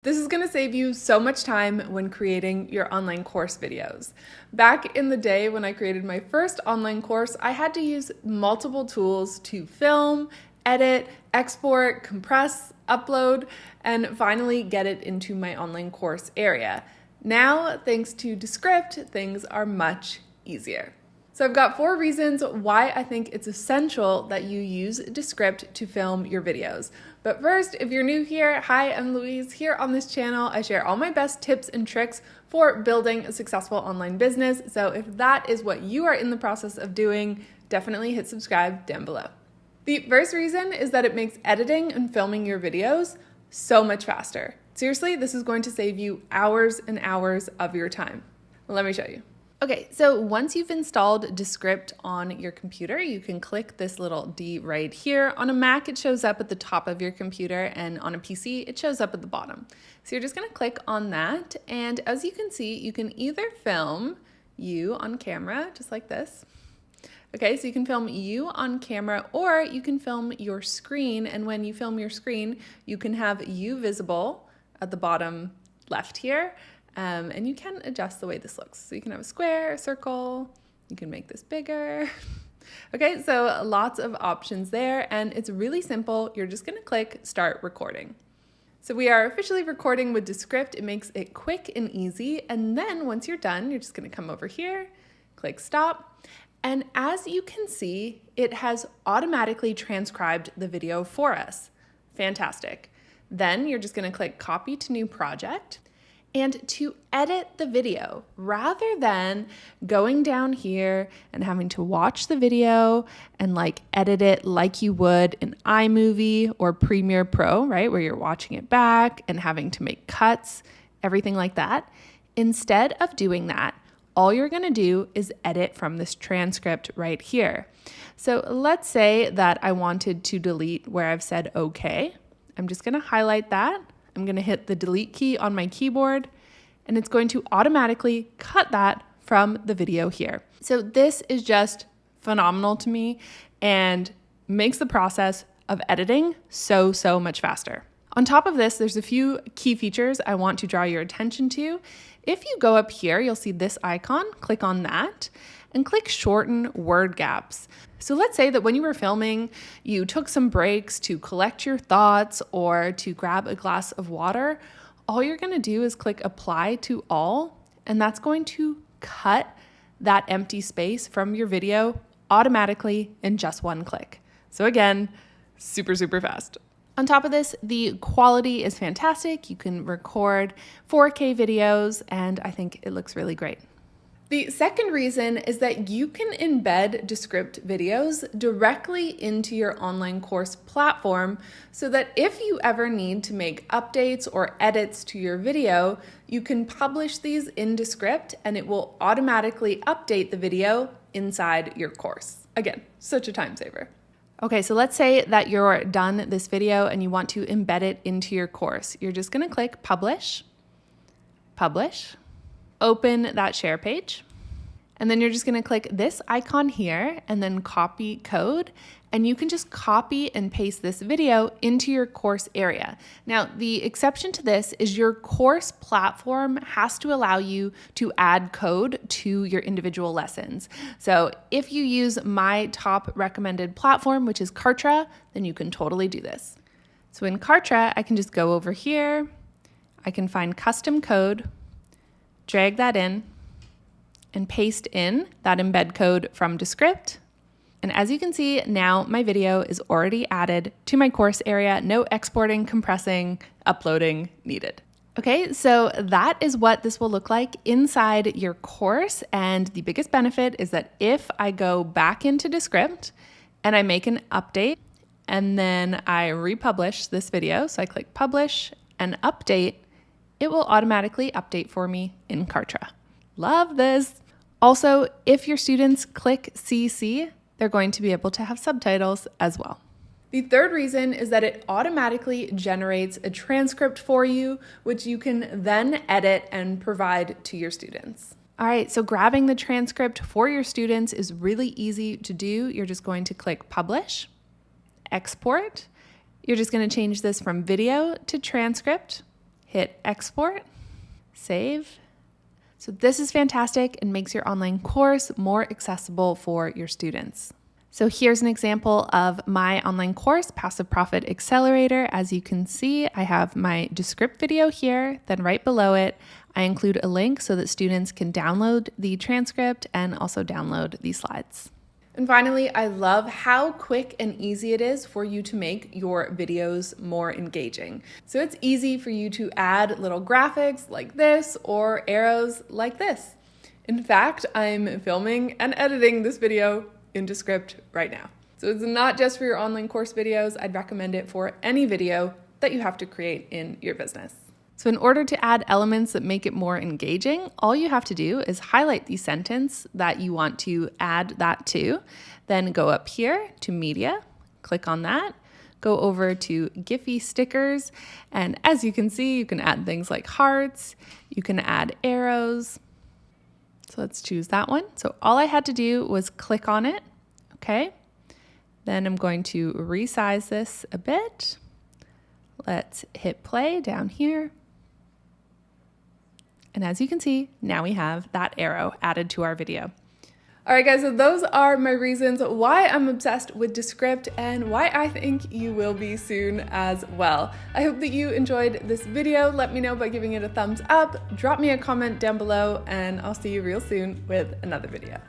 This is going to save you so much time when creating your online course videos. Back in the day when I created my first online course, I had to use multiple tools to film, edit, export, compress, upload, and finally get it into my online course area. Now, thanks to Descript, things are much easier. So I've got 4 reasons why I think it's essential that you use Descript to film your videos. But first, if you're new here, hi, I'm Louise. Here on this channel, I share all my best tips and tricks for building a successful online business. So if that is what you are in the process of doing, definitely hit subscribe down below. The first reason is that it makes editing and filming your videos so much faster. Seriously, this is going to save you hours and hours of your time. Let me show you. Okay, so once you've installed Descript on your computer, you can click this little D right here. On a Mac, it shows up at the top of your computer, and on a PC, it shows up at the bottom. So you're just gonna click on that, and as you can see, you can either film you on camera, just like this. Okay, so you can film you on camera, or you can film your screen, and when you film your screen, you can have you visible at the bottom left here. And you can adjust the way this looks. So you can have a square, a circle, you can make this bigger. Okay, so lots of options there, and it's really simple. You're just gonna click start recording. So we are officially recording with Descript. It makes it quick and easy. And then once you're done, you're just gonna come over here, click stop. And as you can see, it has automatically transcribed the video for us. Fantastic. Then you're just gonna click copy to new project. And to edit the video, rather than going down here and having to watch the video and edit it like you would in iMovie or Premiere Pro, right? Where you're watching it back and having to make cuts, everything like that. Instead of doing that, all you're gonna do is edit from this transcript right here. So let's say that I wanted to delete where I've said okay. I'm just gonna highlight that. I'm gonna hit the delete key on my keyboard, and it's going to automatically cut that from the video here. So this is just phenomenal to me and makes the process of editing so much faster. On top of this, there's a few key features I want to draw your attention to. If you go up here, you'll see this icon, click on that, and click shorten word gaps. So let's say that when you were filming, you took some breaks to collect your thoughts or to grab a glass of water. All you're gonna do is click apply to all, and that's going to cut that empty space from your video automatically in just one click. So again, super fast. On top of this, the quality is fantastic. You can record 4K videos, and I think it looks really great. The second reason is that you can embed Descript videos directly into your online course platform so that if you ever need to make updates or edits to your video, you can publish these in Descript and it will automatically update the video inside your course. Again, such a time saver. Okay, so let's say that you're done this video and you want to embed it into your course. You're just gonna click publish, open that share page, and then you're just gonna click this icon here and then copy code, and you can just copy and paste this video into your course area. Now, the exception to this is your course platform has to allow you to add code to your individual lessons. So if you use my top recommended platform, which is Kartra, then you can totally do this. So in Kartra, I can just go over here, I can find custom code, drag that in, and paste in that embed code from Descript. And as you can see, now my video is already added to my course area. No exporting, compressing, uploading needed. Okay, so that is what this will look like inside your course. And the biggest benefit is that if I go back into Descript and I make an update and then I republish this video, so I click publish and update, it will automatically update for me in Kartra. Love this. Also, if your students click CC, they're going to be able to have subtitles as well. The third reason is that it automatically generates a transcript for you, which you can then edit and provide to your students. All right, so grabbing the transcript for your students is really easy to do. You're just going to click publish, export. You're just going to change this from video to transcript, hit export, save. So this is fantastic and makes your online course more accessible for your students. So here's an example of my online course, Passive Profit Accelerator. As you can see, I have my Descript video here, then right below it, I include a link so that students can download the transcript and also download these slides. And finally, I love how quick and easy it is for you to make your videos more engaging. So it's easy for you to add little graphics like this or arrows like this. In fact, I'm filming and editing this video in Descript right now. So it's not just for your online course videos. I'd recommend it for any video that you have to create in your business. So in order to add elements that make it more engaging, all you have to do is highlight the sentence that you want to add that to, then go up here to media, click on that, go over to Giphy stickers, and as you can see, you can add things like hearts, you can add arrows. So let's choose that one. So all I had to do was click on it, okay? Then I'm going to resize this a bit. Let's hit play down here. And as you can see, now we have that arrow added to our video. All right, guys, so those are my reasons why I'm obsessed with Descript and why I think you will be soon as well. I hope that you enjoyed this video. Let me know by giving it a thumbs up, drop me a comment down below, and I'll see you real soon with another video.